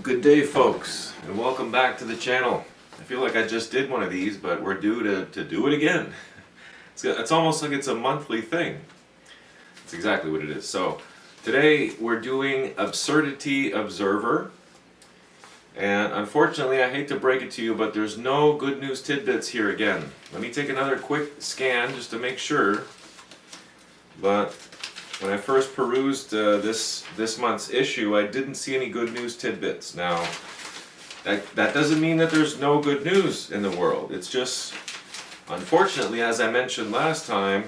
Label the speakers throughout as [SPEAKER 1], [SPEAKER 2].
[SPEAKER 1] Good day, folks, and welcome back to the channel. I feel like I just did one of these, but we're due to do it again. It's almost like it's a monthly thing. That's exactly what it is. So today we're doing Absurdity Observer, and unfortunately I hate to break it to you, but there's no good news tidbits here again. Let me take another quick scan just to make sure. But when I first perused this month's issue, I didn't see any good news tidbits. Now, that doesn't mean that there's no good news in the world. It's just, unfortunately, as I mentioned last time,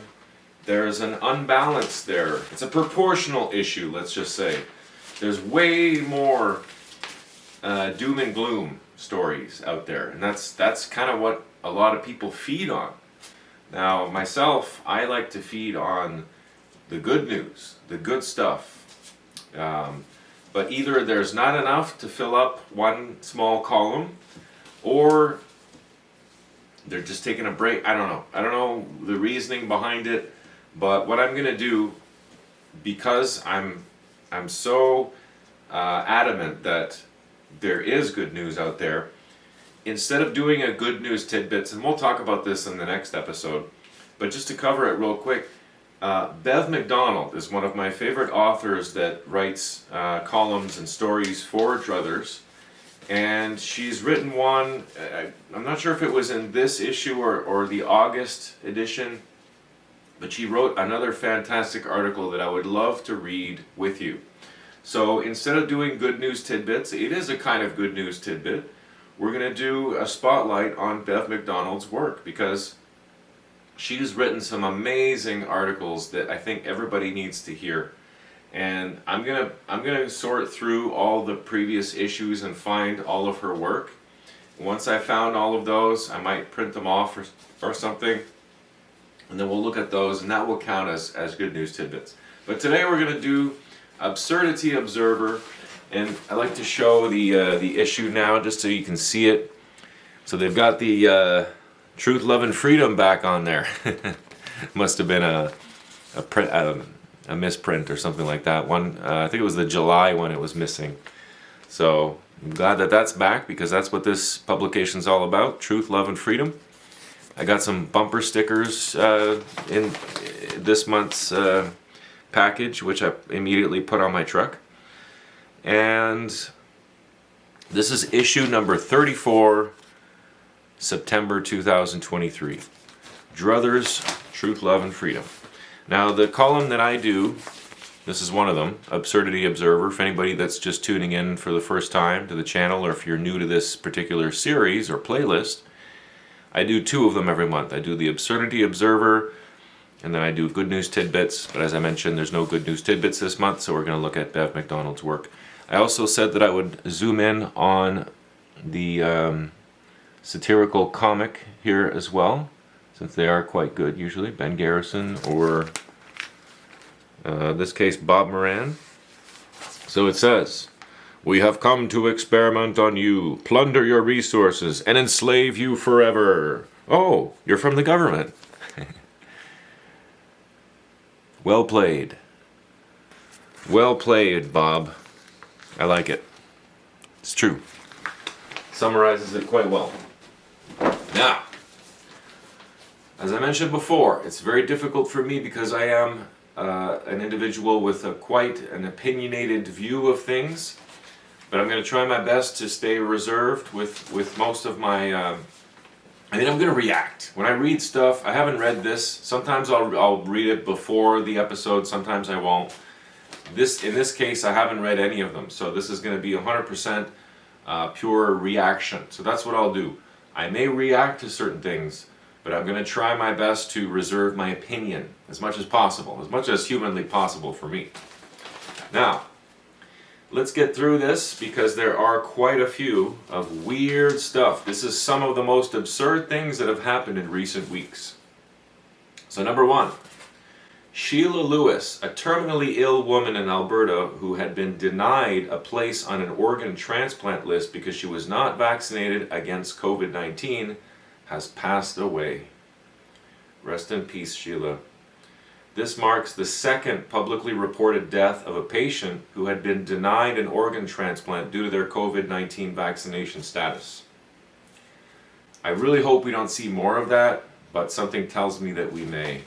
[SPEAKER 1] there's an unbalance there. It's a proportional issue, let's just say. There's way more doom and gloom stories out there, and that's kind of what a lot of people feed on. Now, myself, I like to feed on the good news, the good stuff. But either there's not enough to fill up one small column, or they're just taking a break. I don't know. I don't know the reasoning behind it, but what I'm going to do, because I'm so adamant that there is good news out there, instead of doing a good news tidbits, and we'll talk about this in the next episode, but just to cover it real quick, Bev McDonald is one of my favorite authors that writes columns and stories for Druthers, and she's written one, I'm not sure if it was in this issue or the August edition, but she wrote another fantastic article that I would love to read with you. So instead of doing good news tidbits, it is a kind of good news tidbit, we're going to do a spotlight on Bev McDonald's work, because she's written some amazing articles that I think everybody needs to hear. And I'm gonna sort through all the previous issues and find all of her work. Once I found all of those, I might print them off or something, and then we'll look at those, and that will count as good news tidbits. But today we're gonna do Absurdity Observer, and I like to show the issue now just so you can see it. So they've got the Truth, Love, and Freedom back on there. Must have been a misprint or something like that. One, I think it was the July one it was missing. So I'm glad that that's back, because that's what this publication's all about, Truth, Love, and Freedom. I got some bumper stickers in this month's package, which I immediately put on my truck. And this is issue number 34, September 2023. Druthers, Truth, Love, and Freedom. Now, the column that I do, this is one of them, Absurdity Observer. For anybody that's just tuning in for the first time to the channel, or if you're new to this particular series or playlist, I do two of them every month. I do the Absurdity Observer, and then I do good news tidbits. But as I mentioned, there's no good news tidbits this month, so we're going to look at Bev McDonald's work. I also said that I would zoom in on the satirical comic here as well, since they are quite good usually. Ben Garrison, or this case Bob Moran. So it says, "We have come to experiment on you, plunder your resources, and enslave you forever." Oh, you're from the government. Well played. Well played, Bob. I like it. It's true. Summarizes it quite well. Now, as I mentioned before, it's very difficult for me because I am an individual with quite an opinionated view of things, but I'm going to try my best to stay reserved with most of my... I'm going to react. When I read stuff, I haven't read this. Sometimes I'll read it before the episode, sometimes I won't. In this case, I haven't read any of them, so this is going to be 100% pure reaction. So that's what I'll do. I may react to certain things, but I'm going to try my best to reserve my opinion as much as possible, as much as humanly possible for me. Now, let's get through this, because there are quite a few of weird stuff. This is some of the most absurd things that have happened in recent weeks. So number one, Sheila Lewis, a terminally ill woman in Alberta who had been denied a place on an organ transplant list because she was not vaccinated against COVID-19, has passed away. Rest in peace, Sheila. This marks the second publicly reported death of a patient who had been denied an organ transplant due to their COVID-19 vaccination status. I really hope we don't see more of that, but something tells me that we may.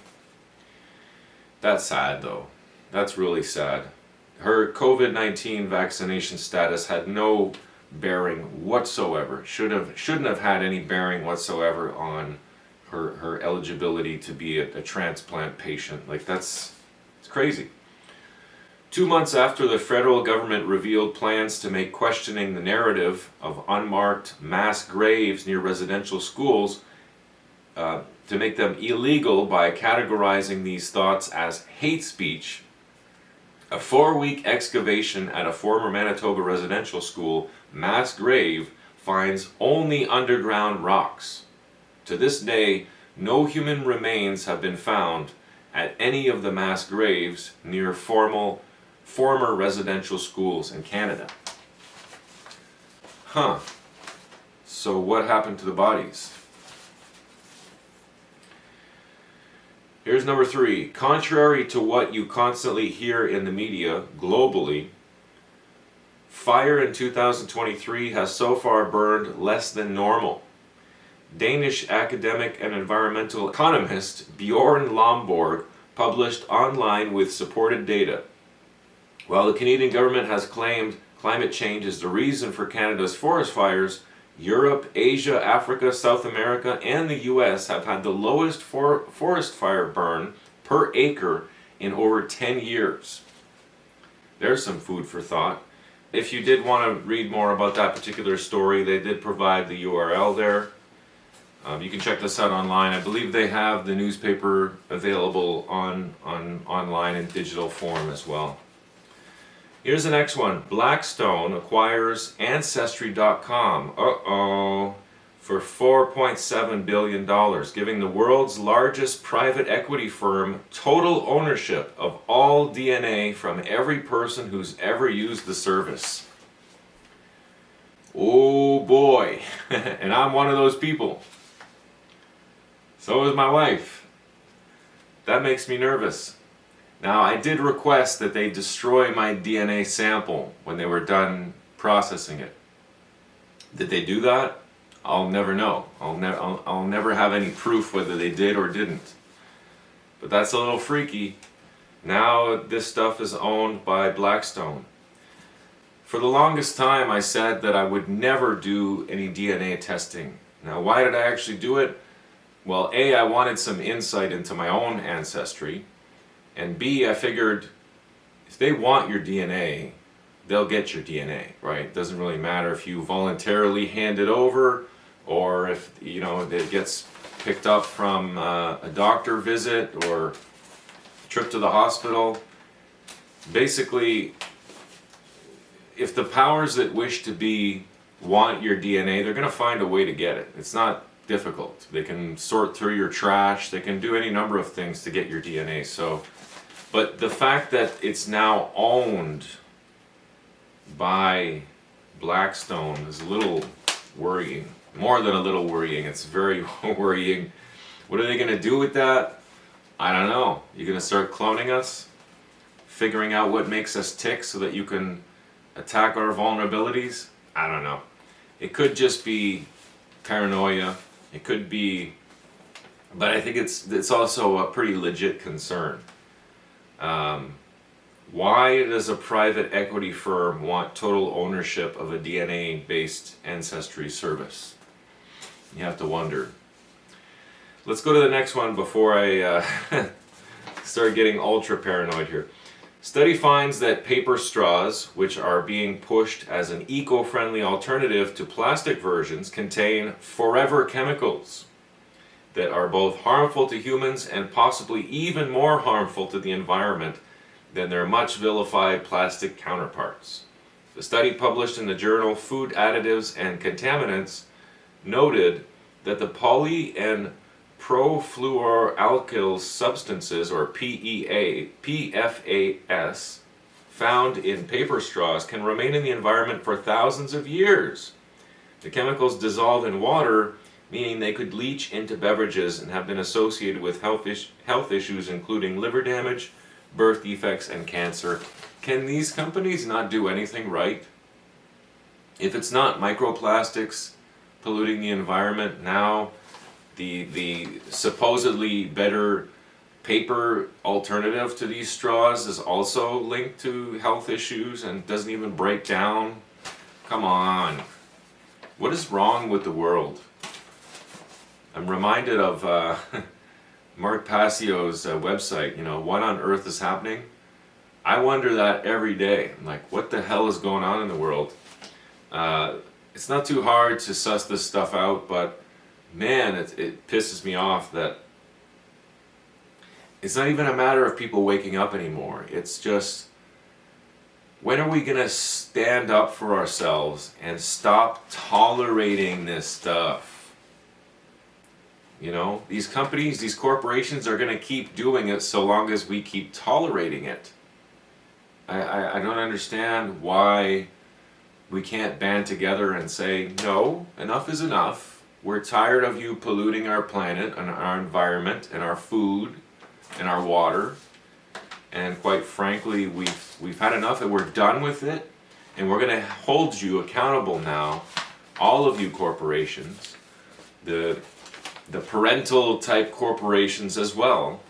[SPEAKER 1] That's sad though. That's really sad. Her COVID-19 vaccination status had no bearing whatsoever. Shouldn't have had any bearing whatsoever on her eligibility to be a transplant patient. Like it's crazy. 2 months after the federal government revealed plans to make questioning the narrative of unmarked mass graves near residential schools, to make them illegal by categorizing these thoughts as hate speech, a 4-week excavation at a former Manitoba residential school mass grave finds only underground rocks. To this day, no human remains have been found at any of the mass graves near former residential schools in Canada. So what happened to the bodies? Here's number 3. Contrary to what you constantly hear in the media globally, fire in 2023 has so far burned less than normal. Danish academic and environmental economist Bjorn Lomborg published online with supported data. While the Canadian government has claimed climate change is the reason for Canada's forest fires, Europe, Asia, Africa, South America, and the US have had the lowest forest fire burn per acre in over 10 years. There's some food for thought. If you did want to read more about that particular story, they did provide the URL there. You can check this out online. I believe they have the newspaper available online in digital form as well. Here's the next one. Blackstone acquires Ancestry.com. For $4.7 billion, giving the world's largest private equity firm total ownership of all DNA from every person who's ever used the service. Oh boy, and I'm one of those people. So is my wife. That makes me nervous. Now, I did request that they destroy my DNA sample when they were done processing it. Did they do that? I'll never know. I'll never have any proof whether they did or didn't. But that's a little freaky. Now this stuff is owned by Blackstone. For the longest time I said that I would never do any DNA testing. Now why did I actually do it? Well, A, I wanted some insight into my own ancestry. And B, I figured if they want your DNA, they'll get your DNA, right? It doesn't really matter if you voluntarily hand it over or if, it gets picked up from a doctor visit or a trip to the hospital. Basically, if the powers that wish to be want your DNA, they're going to find a way to get it. It's not difficult. They can sort through your trash. They can do any number of things to get your DNA. But the fact that it's now owned by Blackstone is a little worrying. More than a little worrying, it's very worrying. What are they going to do with that? I don't know. You're going to start cloning us? Figuring out what makes us tick so that you can attack our vulnerabilities? I don't know. It could just be paranoia. It could be, but I think it's also a pretty legit concern. Why does a private equity firm want total ownership of a DNA-based ancestry service? You have to wonder. Let's go to the next one before I start getting ultra paranoid here. Study finds that paper straws, which are being pushed as an eco-friendly alternative to plastic versions, contain forever chemicals that are both harmful to humans and possibly even more harmful to the environment than their much vilified plastic counterparts. The study published in the journal Food Additives and Contaminants noted that the poly and perfluoroalkyl substances, or PFAS, found in paper straws can remain in the environment for thousands of years. The chemicals dissolve in water meaning they could leach into beverages and have been associated with health issues including liver damage, birth defects, and cancer. Can these companies not do anything right? If it's not microplastics polluting the environment, now the supposedly better paper alternative to these straws is also linked to health issues and doesn't even break down. Come on. What is wrong with the world? I'm reminded of Mark Passio's website, What on Earth is Happening? I wonder that every day. I'm like, what the hell is going on in the world? It's not too hard to suss this stuff out, but man, it pisses me off that it's not even a matter of people waking up anymore. It's just, when are we going to stand up for ourselves and stop tolerating this stuff? These companies, these corporations are going to keep doing it so long as we keep tolerating it. I don't understand why we can't band together and say, no, enough is enough. We're tired of you polluting our planet and our environment and our food and our water. And quite frankly, we've had enough and we're done with it. And we're going to hold you accountable now, all of you corporations, the parental type corporations as well,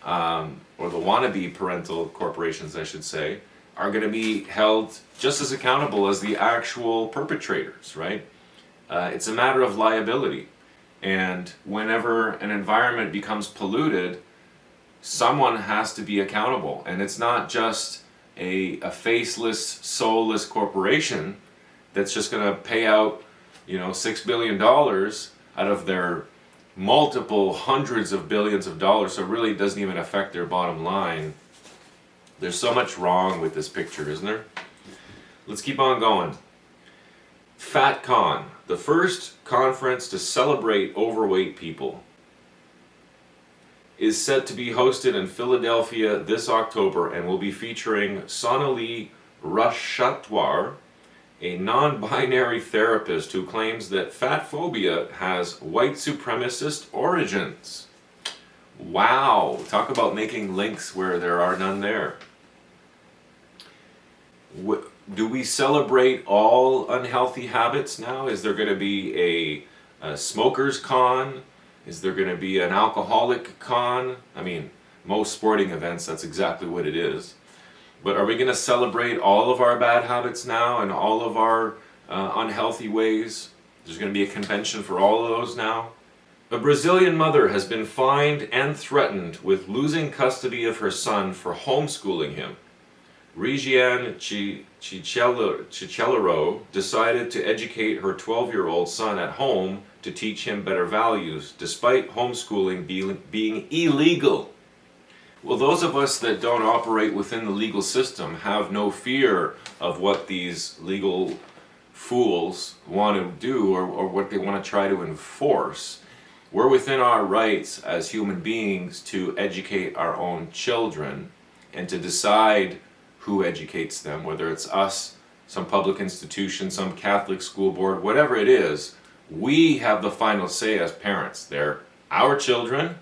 [SPEAKER 1] or the wannabe parental corporations, I should say, are going to be held just as accountable as the actual perpetrators, right? It's a matter of liability. And whenever an environment becomes polluted, someone has to be accountable. And it's not just a faceless, soulless corporation that's just going to pay out, $6 billion out of their multiple hundreds of billions of dollars, so it really doesn't even affect their bottom line. There's so much wrong with this picture, isn't there? Let's keep on going. FatCon, the first conference to celebrate overweight people, is set to be hosted in Philadelphia this October and will be featuring Sonali Rashatwar, a non-binary therapist who claims that fat phobia has white supremacist origins. Wow, talk about making links where there are none there. Do we celebrate all unhealthy habits now? Is there going to be a smoker's con? Is there going to be an alcoholic con? I mean, most sporting events, that's exactly what it is. But are we going to celebrate all of our bad habits now and all of our unhealthy ways? There's going to be a convention for all of those now. A Brazilian mother has been fined and threatened with losing custody of her son for homeschooling him. Regiane Cicellaro decided to educate her 12-year-old son at home to teach him better values, despite homeschooling being illegal. Well, those of us that don't operate within the legal system have no fear of what these legal fools want to do or what they want to try to enforce. We're within our rights as human beings to educate our own children and to decide who educates them, whether it's us, some public institution, some Catholic school board, whatever it is. We have the final say as parents. They're our children.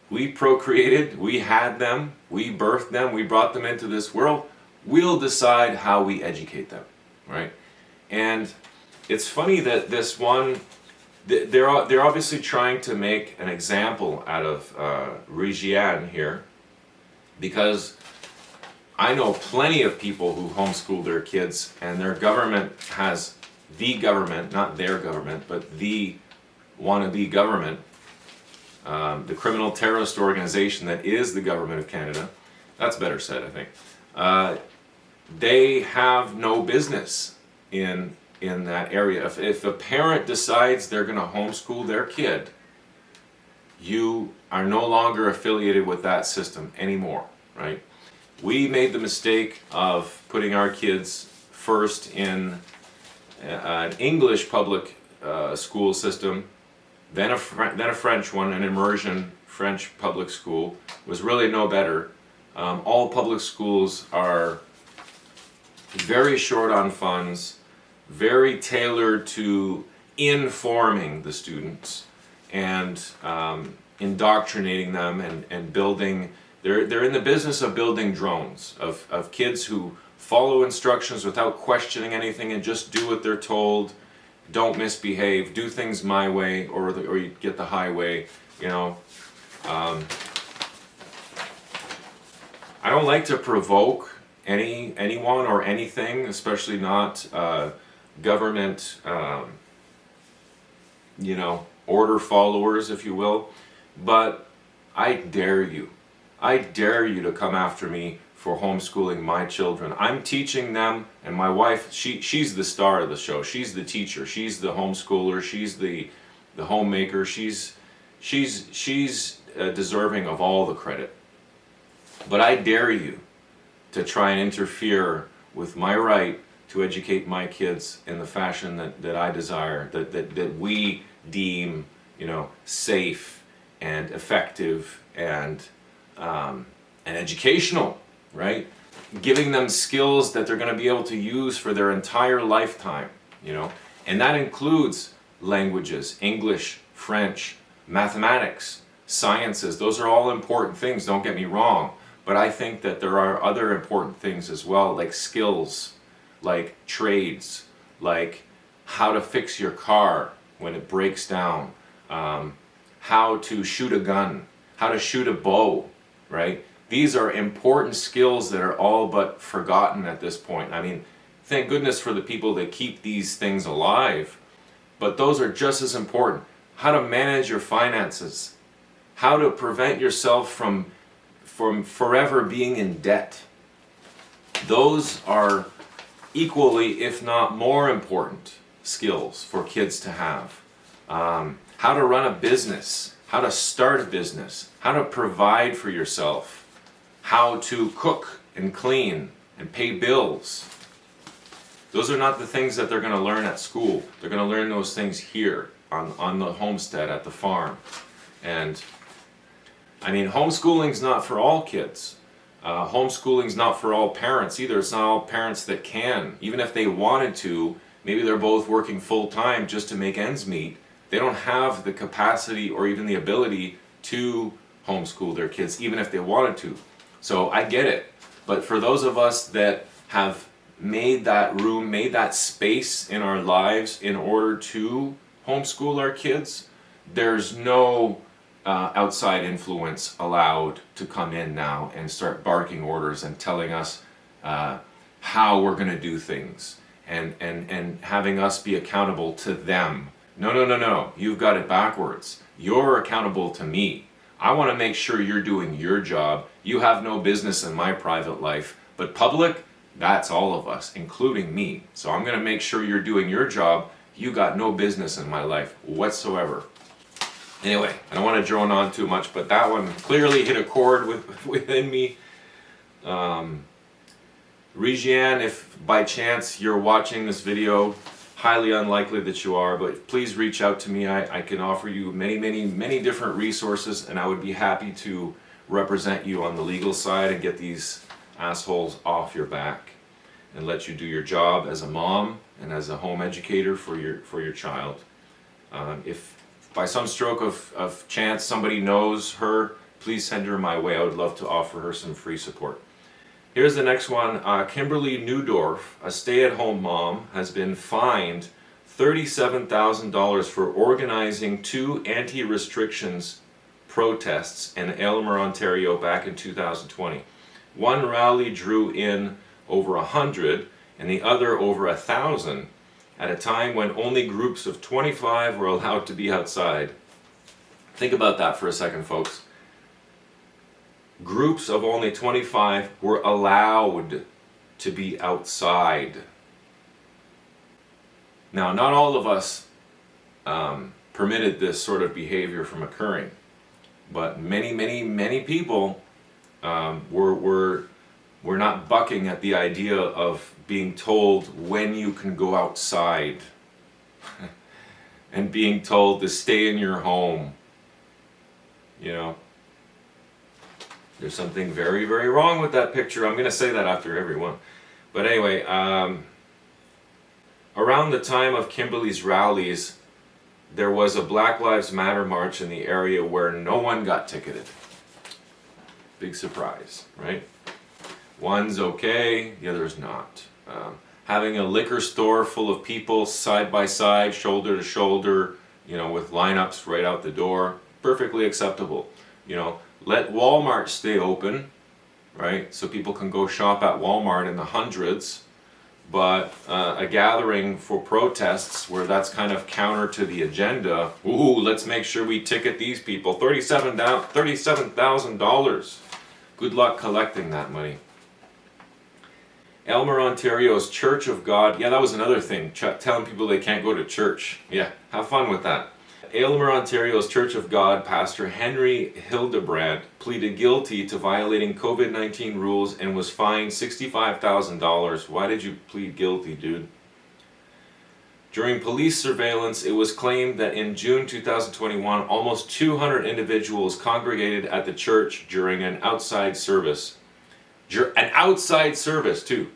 [SPEAKER 1] We procreated, we had them, we birthed them, we brought them into this world. We'll decide how we educate them, right? And it's funny that this one, they're obviously trying to make an example out of Regiane here, because I know plenty of people who homeschool their kids, and their government has the government, not their government, but the wannabe government, the criminal terrorist organization that is the government of Canada. That's better said, I think. They have no business in that area. If a parent decides they're going to homeschool their kid, you are no longer affiliated with that system anymore, right? We made the mistake of putting our kids first in an English public school system, then a French one, an immersion French public school, was really no better. All public schools are very short on funds, very tailored to informing the students and indoctrinating them and building. They're in the business of building drones of kids who follow instructions without questioning anything and just do what they're told. Don't misbehave. Do things my way, or you get the highway. You know. I don't like to provoke anyone or anything, especially not government, you know, order followers, if you will. But I dare you to come after me for homeschooling my children. I'm teaching them, and my wife, she's the star of the show. She's the teacher. She's the homeschooler. She's the homemaker. She's deserving of all the credit. But I dare you to try and interfere with my right to educate my kids in the fashion that I desire, that we deem, you know, safe and effective and educational, right? Giving them skills that they're going to be able to use for their entire lifetime, you know, and that includes languages, English, French, mathematics, sciences. Those are all important things, don't get me wrong. But I think that there are other important things as well, like skills, like trades, like how to fix your car when it breaks down, how to shoot a gun, how to shoot a bow, right? These are important skills that are all but forgotten at this point. I mean, thank goodness for the people that keep these things alive, but those are just as important. How to manage your finances, how to prevent yourself from forever being in debt. Those are equally, if not more important, skills for kids to have. How to run a business, how to start a business, how to provide for yourself, how to cook and clean and pay bills. Those are not the things that they're going to learn at school. They're going to learn those things here on the homestead at the farm. And I mean, homeschooling's not for all kids. Homeschooling's not for all parents either. It's not all parents that can. Even if they wanted to, maybe they're both working full time just to make ends meet. They don't have the capacity or even the ability to homeschool their kids, even if they wanted to. So I get it. But for those of us that have made that room, made that space in our lives in order to homeschool our kids, there's no outside influence allowed to come in now and start barking orders and telling us how we're going to do things and having us be accountable to them. No. You've got it backwards. You're accountable to me. I want to make sure you're doing your job. You have no business in my private life. But public, that's all of us, including me. So I'm going to make sure you're doing your job. You got no business in my life whatsoever. Anyway, I don't want to drone on too much, but that one clearly hit a chord within me. Regiane, if by chance you're watching this video, highly unlikely that you are, but please reach out to me. I can offer you many different resources, and I would be happy to represent you on the legal side and get these assholes off your back and let you do your job as a mom and as a home educator for your child. If by some stroke of chance somebody knows her, please send her my way. I would love to offer her some free support. Here's the next one. Kimberly Newdorf, a stay-at-home mom, has been fined $37,000 for organizing 2 anti-restrictions protests in Aylmer, Ontario back in 2020. One rally drew in over 100 and the other over 1,000 at a time when only groups of 25 were allowed to be outside. Think about that for a second, folks. Groups of only 25 were allowed to be outside. Now, not all of us permitted this sort of behavior from occurring, but many people were not bucking at the idea of being told when you can go outside and being told to stay in your home. You know, there's something very wrong with that picture. I'm going to say that after every one. But anyway, around the time of Kimberly's rallies, there was a Black Lives Matter march in the area where no one got ticketed. Big surprise, right? One's okay, the other's not. Having a liquor store full of people side by side, shoulder to shoulder, with lineups right out the door, perfectly acceptable. Let Walmart stay open, right? So people can go shop at Walmart in the hundreds, but a gathering for protests where that's kind of counter to the agenda, let's make sure we ticket these people, $37,000. Good luck collecting that money. Aylmer, Ontario's Church of God. Yeah, that was another thing. Telling people they can't go to church. Yeah, have fun with that. Aylmer, Ontario's Church of God pastor Henry Hildebrandt pleaded guilty to violating COVID-19 rules and was fined $65,000. Why did you plead guilty, dude? During police surveillance, it was claimed that in June 2021, almost 200 individuals congregated at the church during an outside service. An outside service, too,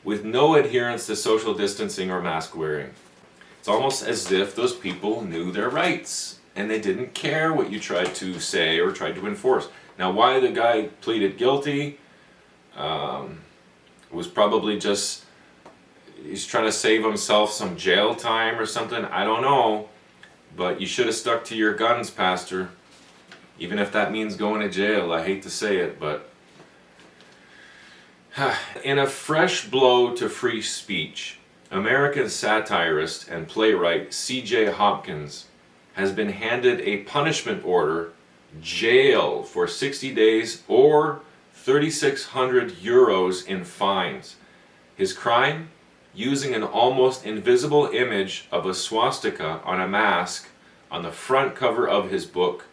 [SPEAKER 1] with no adherence to social distancing or mask wearing. It's almost as if those people knew their rights and they didn't care what you tried to say or tried to enforce. Now, why the guy pleaded guilty was probably just he's trying to save himself some jail time or something. I don't know, but you should have stuck to your guns, Pastor, even if that means going to jail. I hate to say it, but in a fresh blow to free speech, American satirist and playwright C.J. Hopkins has been handed a punishment order, jail for 60 days or 3,600 euros in fines. His crime? Using an almost invisible image of a swastika on a mask on the front cover of his book,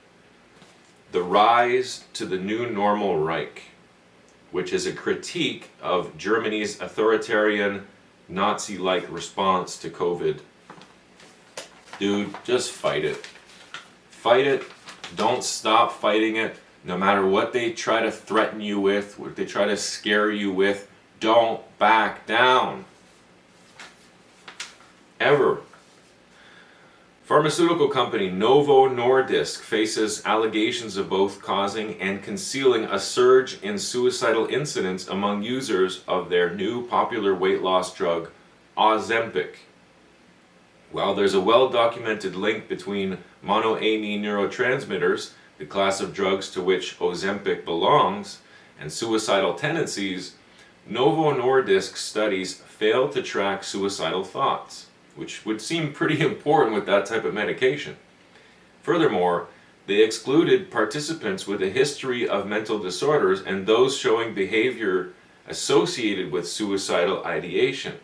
[SPEAKER 1] The Rise to the New Normal Reich, which is a critique of Germany's authoritarian, Nazi-like response to COVID. Dude, just fight it. Fight it. Don't stop fighting it. No matter what they try to threaten you with, what they try to scare you with, don't back down. Ever. Pharmaceutical company Novo Nordisk faces allegations of both causing and concealing a surge in suicidal incidents among users of their new popular weight loss drug, Ozempic. While there's a well-documented link between monoamine neurotransmitters, the class of drugs to which Ozempic belongs, and suicidal tendencies, Novo Nordisk studies fail to track suicidal thoughts, which would seem pretty important with that type of medication. Furthermore, they excluded participants with a history of mental disorders and those showing behavior associated with suicidal ideation.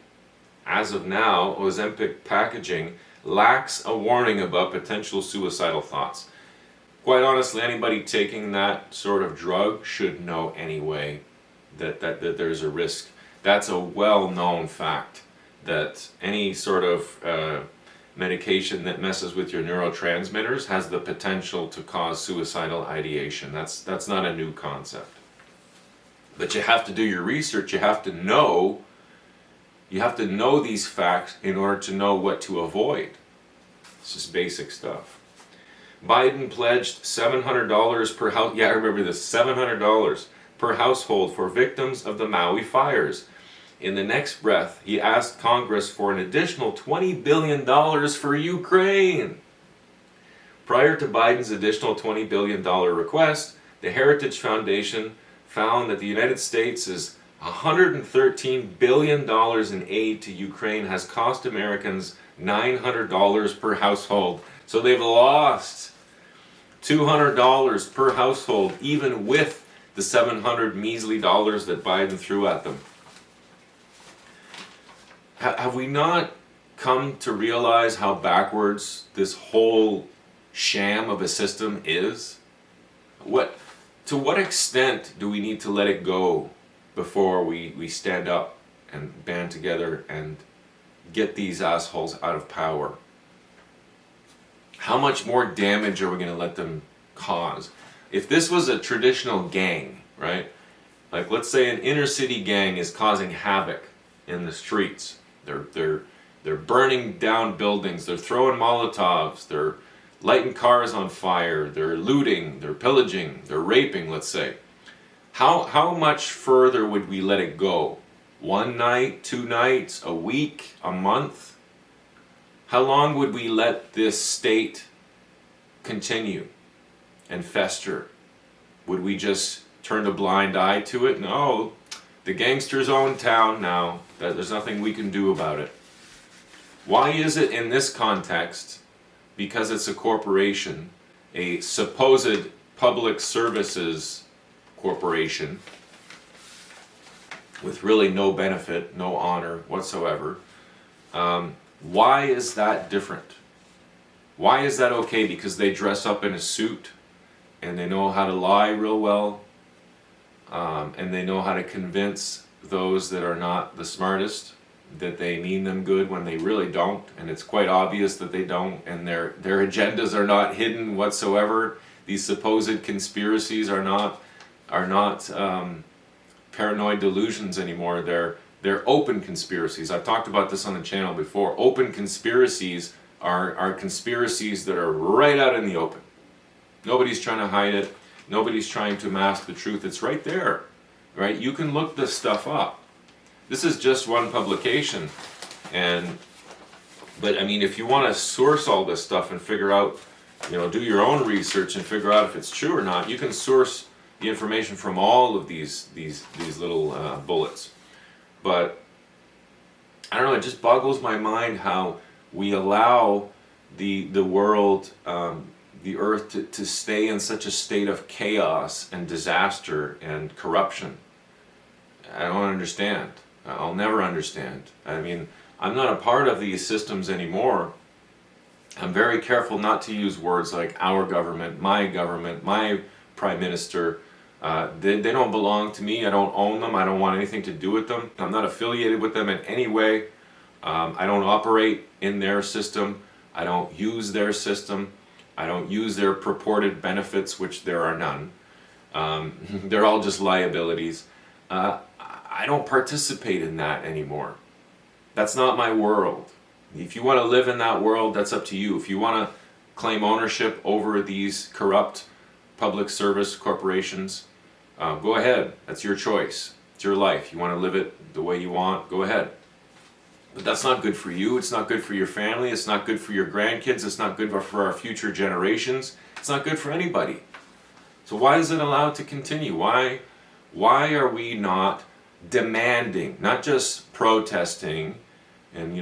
[SPEAKER 1] As of now, Ozempic packaging lacks a warning about potential suicidal thoughts. Quite honestly, anybody taking that sort of drug should know anyway that there's a risk. That's a well-known fact, that any sort of medication that messes with your neurotransmitters has the potential to cause suicidal ideation. That's not a new concept. But you have to do your research. You have to know these facts in order to know what to avoid. It's just basic stuff. Biden pledged $700 per house. Yeah, I remember this. $700 per household for victims of the Maui fires. In the next breath, he asked Congress for an additional $20 billion for Ukraine. Prior to Biden's additional $20 billion request, the Heritage Foundation found that the United States' $113 billion in aid to Ukraine has cost Americans $900 per household. So they've lost $200 per household, even with the $700 measly dollars that Biden threw at them. Have we not come to realize how backwards this whole sham of a system is? To what extent do we need to let it go before we stand up and band together and get these assholes out of power? How much more damage are we going to let them cause? If this was a traditional gang, right? Like, let's say an inner city gang is causing havoc in the streets. They're They're burning down buildings, they're throwing Molotovs, they're lighting cars on fire, they're looting, they're pillaging, they're raping, let's say. How much further would we let it go? 1 night, 2 nights, a week, a month? How long would we let this state continue and fester? Would we just turn a blind eye to it? No, the gangsters own town now. There's nothing we can do about it. Why is it in this context, because it's a corporation, a supposed public services corporation with really no benefit, no honor whatsoever, why is that different? Why is that okay? Because they dress up in a suit and they know how to lie real well, and they know how to convince those that are not the smartest that they mean them good when they really don't, and it's quite obvious that they don't, and their agendas are not hidden whatsoever. These supposed conspiracies are not paranoid delusions anymore. They're open conspiracies. I've talked about this on the channel before. Open conspiracies are conspiracies that are right out in the open. Nobody's trying to hide it. Nobody's trying to mask the truth. It's right there, right? You can look this stuff up. This is just one publication, but I mean, if you want to source all this stuff and figure out, do your own research and figure out if it's true or not, you can source the information from all of these little bullets. But I don't know, it just boggles my mind how we allow the world, the earth to stay in such a state of chaos and disaster and corruption. I don't understand. I'll never understand. I mean, I'm not a part of these systems anymore. I'm very careful not to use words like our government, my prime minister. They don't belong to me. I don't own them. I don't want anything to do with them. I'm not affiliated with them in any way. I don't operate in their system. I don't use their system. I don't use their purported benefits, which there are none. They're all just liabilities. I don't participate in that anymore. That's not my world. If you want to live in that world, that's up to you. If you want to claim ownership over these corrupt public service corporations, go ahead. That's your choice. It's your life. You want to live it the way you want, go ahead. But that's not good for you. It's not good for your family. It's not good for your grandkids. It's not good for our future generations. It's not good for anybody. So why is it allowed to continue? Why are we not demanding, not just protesting and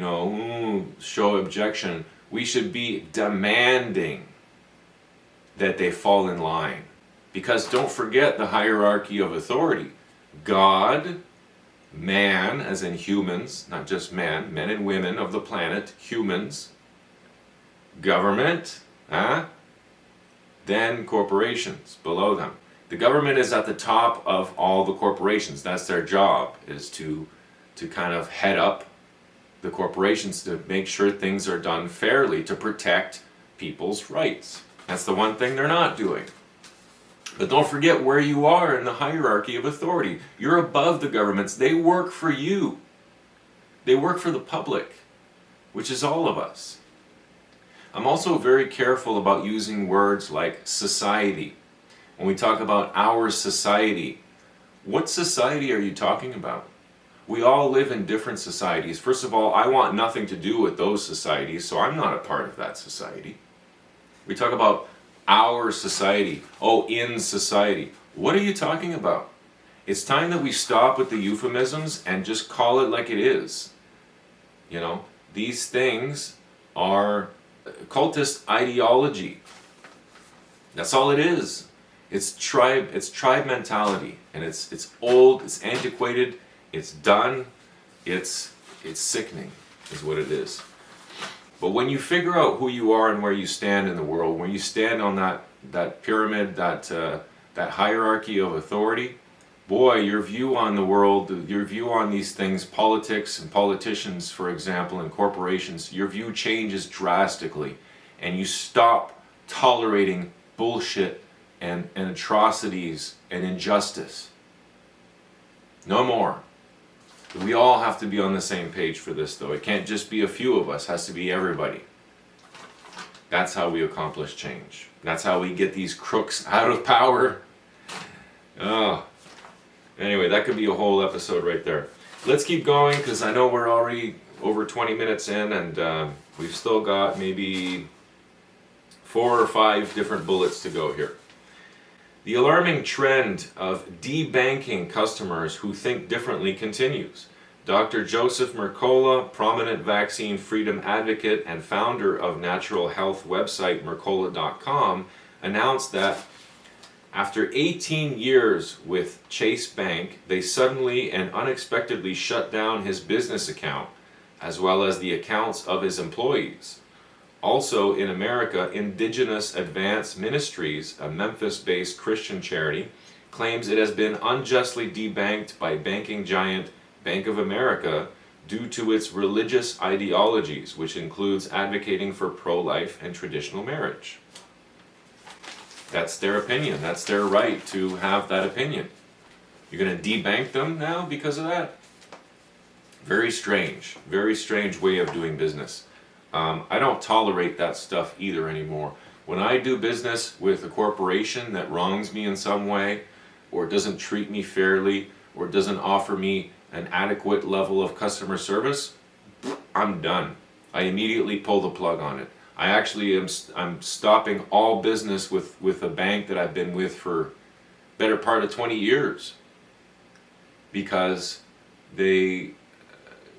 [SPEAKER 1] show objection? We should be demanding that they fall in line. Because don't forget the hierarchy of authority. God, man, as in humans, not just man, men and women of the planet, humans, government, then corporations below them. The government is at the top of all the corporations. That's their job, is to kind of head up the corporations, to make sure things are done fairly, to protect people's rights. That's the one thing they're not doing. But don't forget where you are in the hierarchy of authority. You're above the governments. They work for you. They work for the public, which is all of us. I'm also very careful about using words like society. When we talk about our society, what society are you talking about? We all live in different societies. First of all, I want nothing to do with those societies, so I'm not a part of that society. We talk about our society. Oh, in society. What are you talking about? It's time that we stop with the euphemisms and just call it like it is. These things are cultist ideology. That's all it is. It's tribe mentality, and it's old, it's antiquated, it's done, it's sickening, is what it is. But when you figure out who you are and where you stand in the world, when you stand on that pyramid, that hierarchy of authority, boy, your view on the world, your view on these things, politics and politicians, for example, and corporations, your view changes drastically, and you stop tolerating bullshit and atrocities and injustice. No more. We all have to be on the same page for this, though. It can't just be a few of us. It has to be everybody. That's how we accomplish change. That's how we get these crooks out of power. Oh. Anyway, that could be a whole episode right there. Let's keep going, because I know we're already over 20 minutes in, and we've still got maybe 4 or 5 different bullets to go here. The alarming trend of debanking customers who think differently continues. Dr. Joseph Mercola, prominent vaccine freedom advocate and founder of natural health website Mercola.com, announced that after 18 years with Chase Bank, they suddenly and unexpectedly shut down his business account, as well as the accounts of his employees. Also in America, Indigenous Advanced Ministries, a Memphis-based Christian charity, claims it has been unjustly debanked by banking giant Bank of America due to its religious ideologies, which includes advocating for pro-life and traditional marriage. That's their opinion. That's their right to have that opinion. You're going to debank them now because of that? Very strange way of doing business. I don't tolerate that stuff either anymore. When I do business with a corporation that wrongs me in some way, or doesn't treat me fairly, or doesn't offer me an adequate level of customer service, I'm done. I immediately pull the plug on it. I'm stopping all business with a bank that I've been with for better part of 20 years because they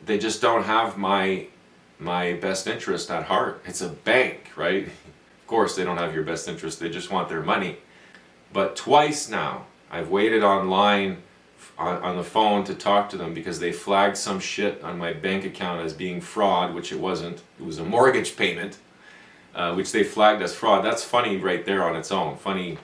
[SPEAKER 1] just don't have my best interest at heart. It's a bank, right? Of course they don't have your best interest, they just want their money. But twice now, I've waited online on the phone to talk to them because they flagged some shit on my bank account as being fraud, which it wasn't. It was a mortgage payment, which they flagged as fraud. That's funny right there on its own. Funny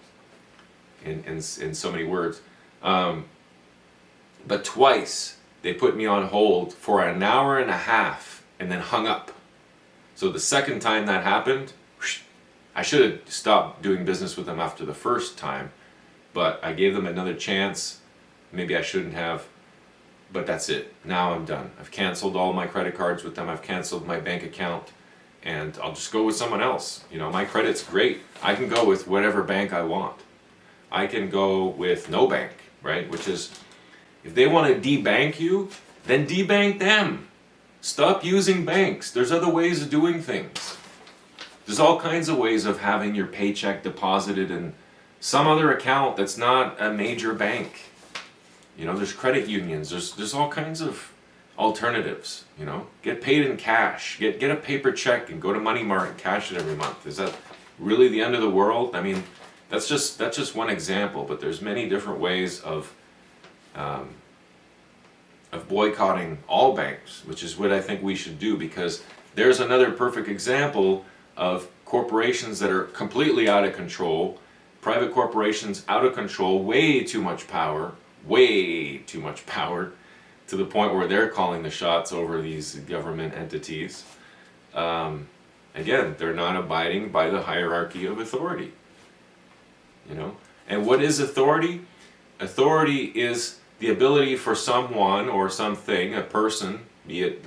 [SPEAKER 1] in so many words. But twice they put me on hold for an hour and a half and then hung up. So the second time that happened, I should have stopped doing business with them after the first time, but I gave them another chance. Maybe I shouldn't have, but that's it. Now I'm done. I've canceled all my credit cards with them. I've canceled my bank account, and I'll just go with someone else. You know, my credit's great. I can go with whatever bank I want. I can go with no bank, right? Which is, if they want to debank you, then debank them. Stop using banks. There's other ways of doing things. There's all kinds of ways of having your paycheck deposited in some other account that's not a major bank. You know, there's credit unions. There's all kinds of alternatives. You know, get paid in cash. Get a paper check and go to Money Mart and cash it every month. Is that really the end of the world? I mean, that's just one example. But there's many different ways of boycotting all banks, which is what I think we should do, because there's another perfect example of corporations that are completely out of control, private corporations out of control, way too much power, to the point where they're calling the shots over these government entities. Again, they're not abiding by the hierarchy of authority. You know, and what is authority? Authority is the ability for someone or something, a person, be it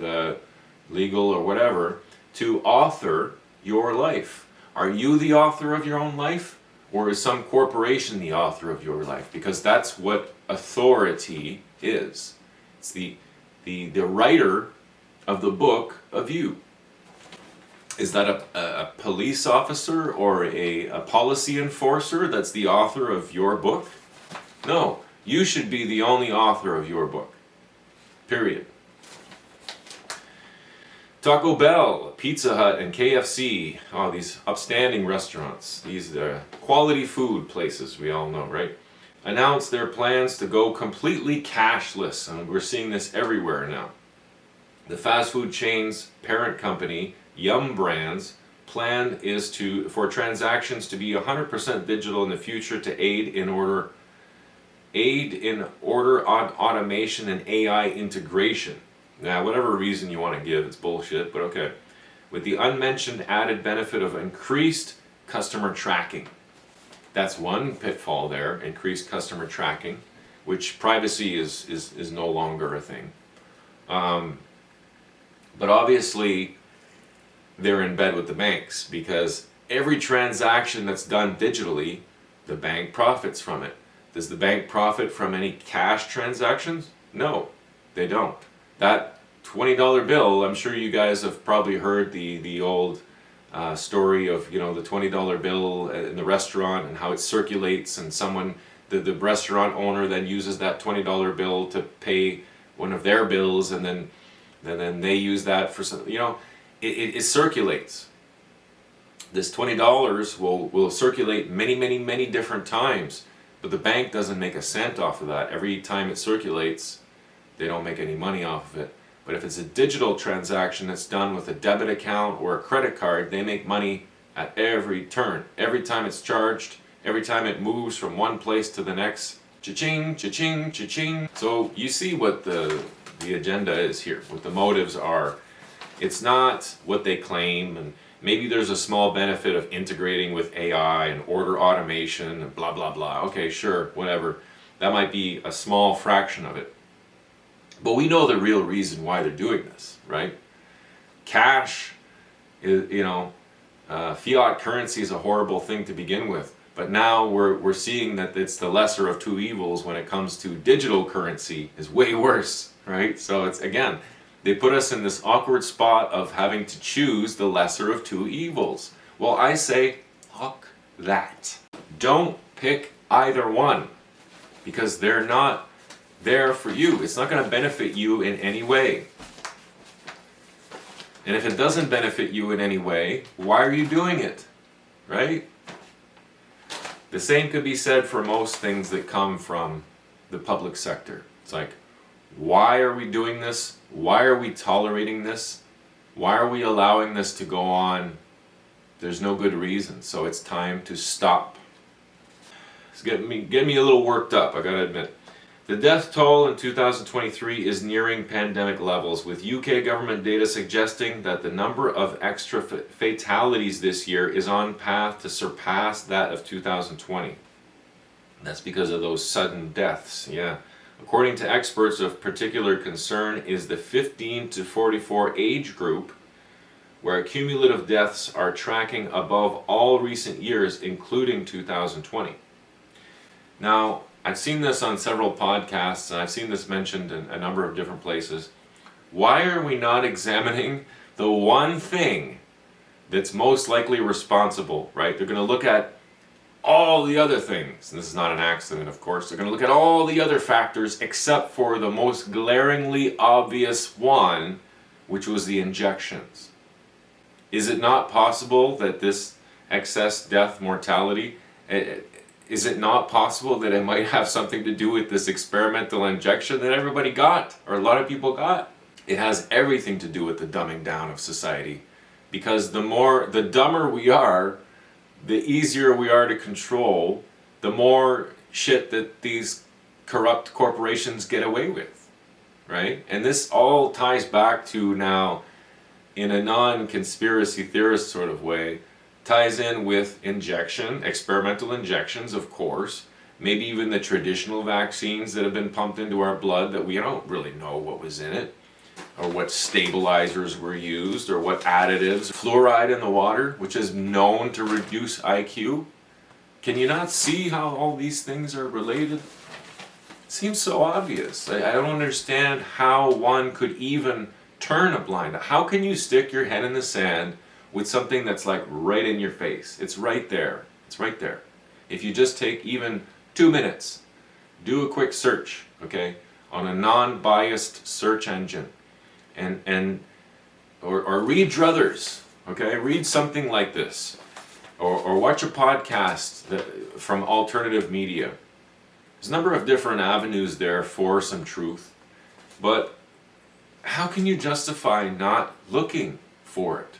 [SPEAKER 1] legal or whatever, to author your life. Are you the author of your own life, or is some corporation the author of your life? Because that's what authority is. It's the writer of the book of you. Is that a police officer or a policy enforcer that's the author of your book? No. You should be the only author of your book. Period. Taco Bell, Pizza Hut, and KFC, these upstanding restaurants, these quality food places we all know, right? Announced their plans to go completely cashless, and we're seeing this everywhere now. The fast food chain's parent company, Yum Brands, plan is for transactions to be 100% digital in the future to aid in order automation and AI integration. Now, whatever reason you want to give, it's bullshit, but okay. With the unmentioned added benefit of increased customer tracking. That's one pitfall there, increased customer tracking, which privacy is no longer a thing. But obviously, they're in bed with the banks because every transaction that's done digitally, the bank profits from it. Does the bank profit from any cash transactions? No, they don't. That $20 bill, I'm sure you guys have probably heard the old story of, the $20 bill in the restaurant and how it circulates, and the restaurant owner then uses that $20 bill to pay one of their bills, and then they use that for some, it circulates. This $20 will circulate many different times, but the bank doesn't make a cent off of that. Every time it circulates, they don't make any money off of it. But if it's a digital transaction that's done with a debit account or a credit card, they make money at every turn. Every time it's charged, every time it moves from one place to the next, cha-ching, cha-ching, cha-ching. So you see what the agenda is here, what the motives are. It's not what they claim, and maybe there's a small benefit of integrating with AI and order automation and blah, blah, blah. Okay, sure, whatever. That might be a small fraction of it. But we know the real reason why they're doing this, right? Cash, fiat currency is a horrible thing to begin with. But now we're seeing that it's the lesser of two evils when it comes to digital currency is way worse, right? So it's, again, they put us in this awkward spot of having to choose the lesser of two evils. Well, I say, fuck that. Don't pick either one, because they're not there for you. It's not going to benefit you in any way. And if it doesn't benefit you in any way, why are you doing it? Right? The same could be said for most things that come from the public sector. It's like, why are we doing this? Why are we tolerating this? Why are we allowing this to go on? There's no good reason, so it's time to stop. It's getting me a little worked up, I gotta admit. The death toll in 2023 is nearing pandemic levels, with UK government data suggesting that the number of extra fatalities this year is on path to surpass that of 2020. That's because of those sudden deaths, yeah. According to experts, of particular concern is the 15 to 44 age group, where cumulative deaths are tracking above all recent years, including 2020. Now, I've seen this on several podcasts, and I've seen this mentioned in a number of different places. Why are we not examining the one thing that's most likely responsible, right? They're going to look at all the other things, and this is not an accident, of course. They're going to look at all the other factors except for the most glaringly obvious one, which was the injections. Is it not possible that this excess death mortality, is it not possible that it might have something to do with this experimental injection that everybody got, or a lot of people got? It has everything to do with the dumbing down of society, because the dumber we are, the easier we are to control, the more shit that these corrupt corporations get away with, right? And this all ties back to now, in a non-conspiracy theorist sort of way, ties in with experimental injections, of course, maybe even the traditional vaccines that have been pumped into our blood that we don't really know what was in it, or what stabilizers were used, or what additives. Fluoride in the water, which is known to reduce IQ. Can you not see how all these things are related? It seems so obvious. I don't understand how one could even turn a blind eye. How can you stick your head in the sand with something that's like right in your face? It's right there. It's right there. If you just take even 2 minutes, do a quick search, okay, on a non-biased search engine, or read Druthers, okay? Read something like this, or watch a podcast from alternative media. There's a number of different avenues there for some truth, but how can you justify not looking for it?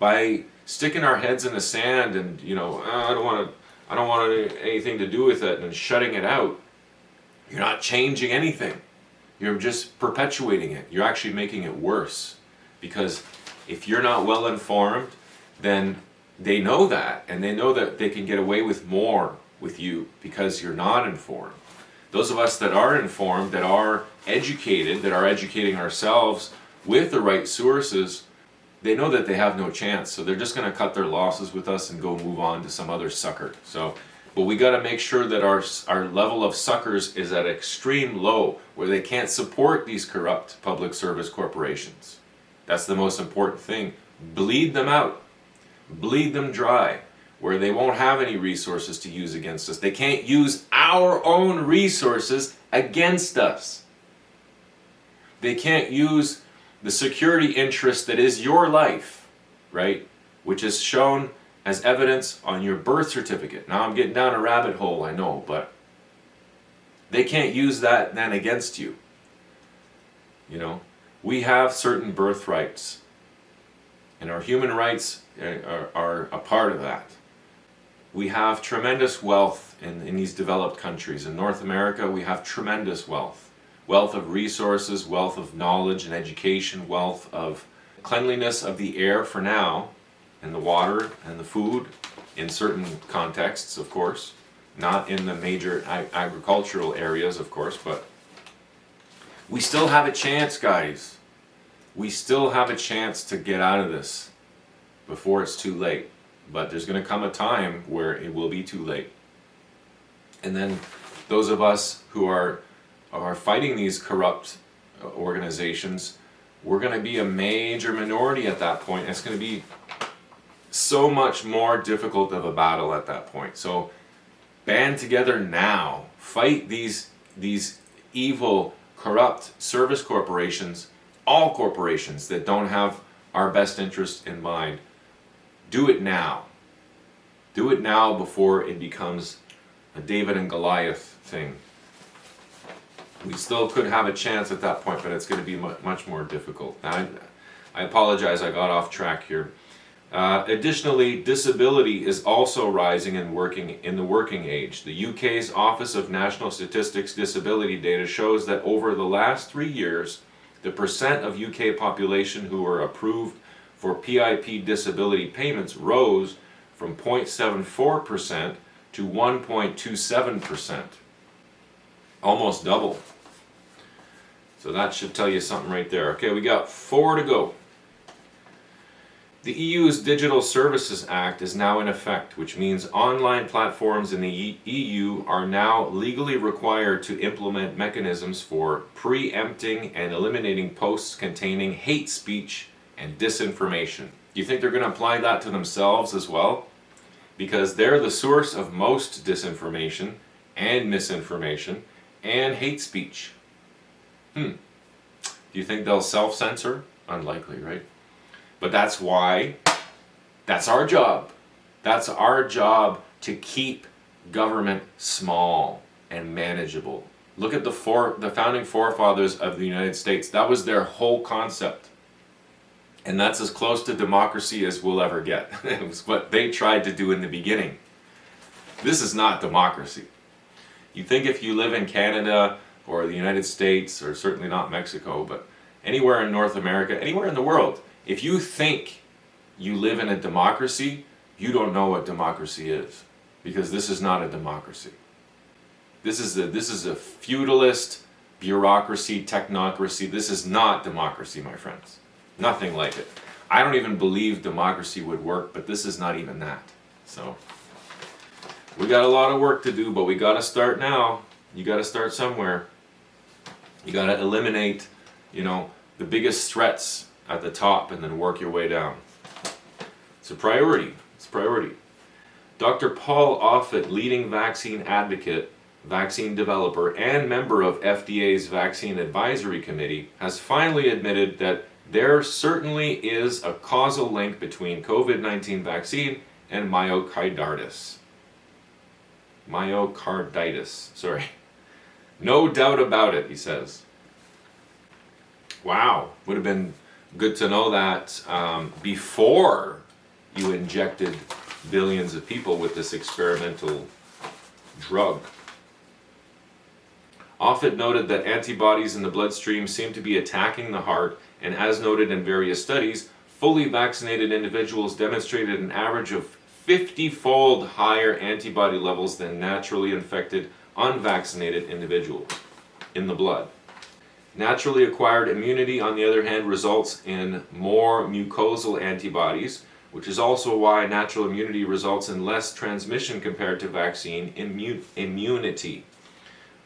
[SPEAKER 1] By sticking our heads in the sand and I don't want anything to do with it, and shutting it out. You're not changing anything. You're just perpetuating it. You're actually making it worse. Because if you're not well informed, then they know that. And they know that they can get away with more with you because you're not informed. Those of us that are informed, that are educated, that are educating ourselves with the right sources, they know that they have no chance. So they're just going to cut their losses with us and go move on to some other sucker. So, but we got to make sure that our level of suckers is at extreme low, where they can't support these corrupt public service corporations. That's the most important thing. Bleed them out. Bleed them dry, where they won't have any resources to use against us. They can't use our own resources against us. They can't use the security interest that is your life, right? Which is shown as evidence on your birth certificate. Now I'm getting down a rabbit hole, I know, but they can't use that then against you. You know, we have certain birthrights, and our human rights are a part of that. We have tremendous wealth in these developed countries. In North America, we have tremendous wealth. Wealth of resources, wealth of knowledge and education, wealth of cleanliness of the air for now, and the water and the food in certain contexts, of course. Not in the major agricultural areas, of course, but we still have a chance, guys. We still have a chance to get out of this before it's too late. But there's going to come a time where it will be too late. And then those of us who are fighting these corrupt organizations, we're going to be a major minority at that point. It's going to be so much more difficult of a battle at that point. So band together now. Fight these evil, corrupt service corporations, all corporations that don't have our best interest in mind. Do it now. Do it now before it becomes a David and Goliath thing. We still could have a chance at that point, but it's going to be much more difficult. Now, I apologize, I got off track here. Additionally, disability is also rising in the working age. The UK's Office of National Statistics disability data shows that over the last 3 years, the percent of UK population who were approved for PIP disability payments rose from 0.74% to 1.27%. Almost double. So that should tell you something right there. Okay, we got 4 to go. The EU's Digital Services Act is now in effect, which means online platforms in the EU are now legally required to implement mechanisms for preempting and eliminating posts containing hate speech and disinformation. Do you think they're going to apply that to themselves as well? Because they're the source of most disinformation and misinformation and hate speech. Do you think they'll self-censor? Unlikely, right? But that's why, that's our job. That's our job, to keep government small and manageable. Look at the founding forefathers of the United States. That was their whole concept. And that's as close to democracy as we'll ever get. It was what they tried to do in the beginning. This is not democracy. You think if you live in Canada or the United States, or certainly not Mexico, but anywhere in North America, anywhere in the world, if you think you live in a democracy, you don't know what democracy is. Because this is not a democracy. This is a feudalist bureaucracy, technocracy. This is not democracy, my friends. Nothing like it. I don't even believe democracy would work, but this is not even that. So, we got a lot of work to do, but we got to start now. You got to start somewhere. You got to eliminate, the biggest threats at the top and then work your way down. It's a priority. It's a priority. Dr. Paul Offit, leading vaccine advocate, vaccine developer, and member of FDA's Vaccine Advisory Committee, has finally admitted that there certainly is a causal link between COVID-19 vaccine and myocarditis. Sorry. No doubt about it, he says. Wow, would have been good to know that before you injected billions of people with this experimental drug. Offit noted that antibodies in the bloodstream seem to be attacking the heart, and as noted in various studies, fully vaccinated individuals demonstrated an average of 50-fold higher antibody levels than naturally infected, unvaccinated individuals in the blood. Naturally acquired immunity, on the other hand, results in more mucosal antibodies, which is also why natural immunity results in less transmission compared to vaccine immunity.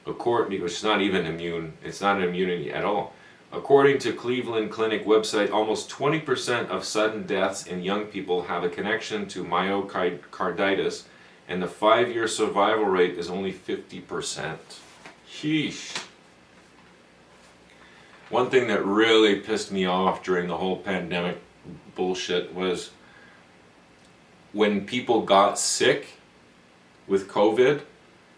[SPEAKER 1] Which is not even immune, it's not an immunity at all. According to Cleveland Clinic website, almost 20% of sudden deaths in young people have a connection to myocarditis, and the 5-year survival rate is only 50%. Sheesh. One thing that really pissed me off during the whole pandemic bullshit was when people got sick with COVID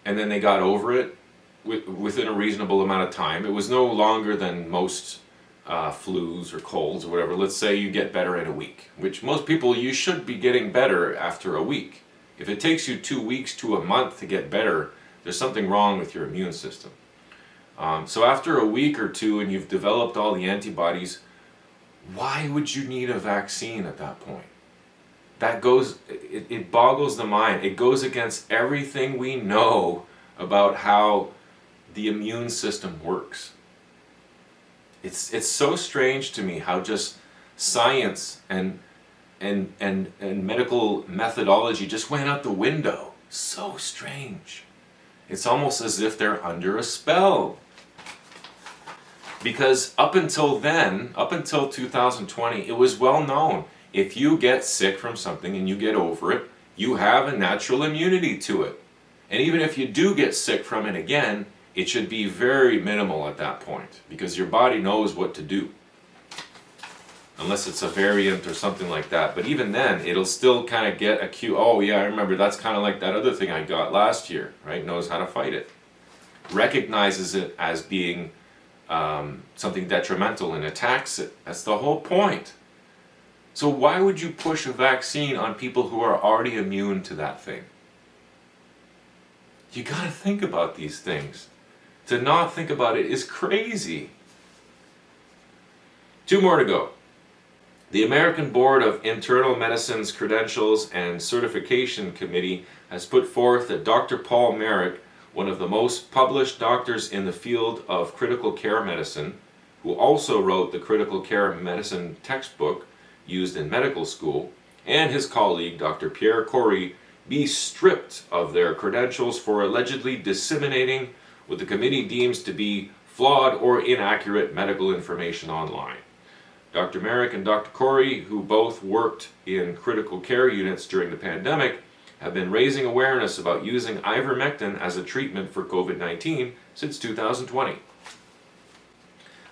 [SPEAKER 1] and then they got over it within a reasonable amount of time. It was no longer than most flus or colds or whatever. Let's say you get better in a week, which most people, you should be getting better after a week. If it takes you 2 weeks to a month to get better, there's something wrong with your immune system. So after a week or two and you've developed all the antibodies, why would you need a vaccine at that point? It boggles the mind. It goes against everything we know about how the immune system works. It's so strange to me how just science and medical methodology just went out the window. So strange. It's almost as if they're under a spell. Because up until then, up until 2020, it was well known. If you get sick from something and you get over it, you have a natural immunity to it. And even if you do get sick from it again, it should be very minimal at that point, because your body knows what to do. Unless it's a variant or something like that. But even then, it'll still kind of get a cue. Oh yeah, I remember, that's kind of like that other thing I got last year, right? Knows how to fight it. Recognizes it as being something detrimental and attacks it. That's the whole point. So why would you push a vaccine on people who are already immune to that thing? You gotta think about these things. To not think about it is crazy. 2 more to go. The American Board of Internal Medicine's Credentials and Certification Committee has put forth that Dr. Paul Merrick, one of the most published doctors in the field of critical care medicine, who also wrote the critical care medicine textbook used in medical school, and his colleague, Dr. Pierre Corey, be stripped of their credentials for allegedly disseminating what the committee deems to be flawed or inaccurate medical information online. Dr. Merrick and Dr. Corey, who both worked in critical care units during the pandemic, have been raising awareness about using ivermectin as a treatment for COVID-19 since 2020.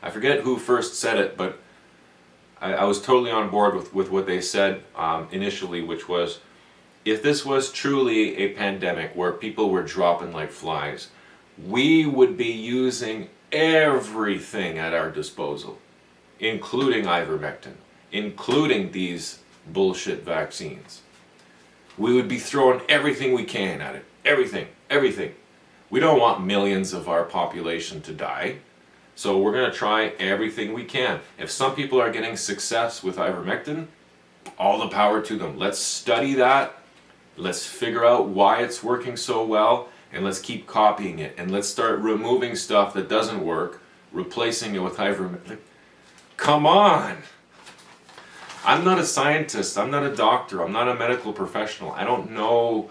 [SPEAKER 1] I forget who first said it, but I was totally on board with what they said initially, which was, if this was truly a pandemic where people were dropping like flies, we would be using everything at our disposal, including ivermectin, including these bullshit vaccines. We would be throwing everything we can at it. Everything. We don't want millions of our population to die, so we're going to try everything we can. If some people are getting success with ivermectin, all the power to them. Let's study that. Let's figure out why it's working so well, and let's keep copying it. And let's start removing stuff that doesn't work, replacing it with ivermectin. Come on! I'm not a scientist, I'm not a doctor, I'm not a medical professional. I don't know,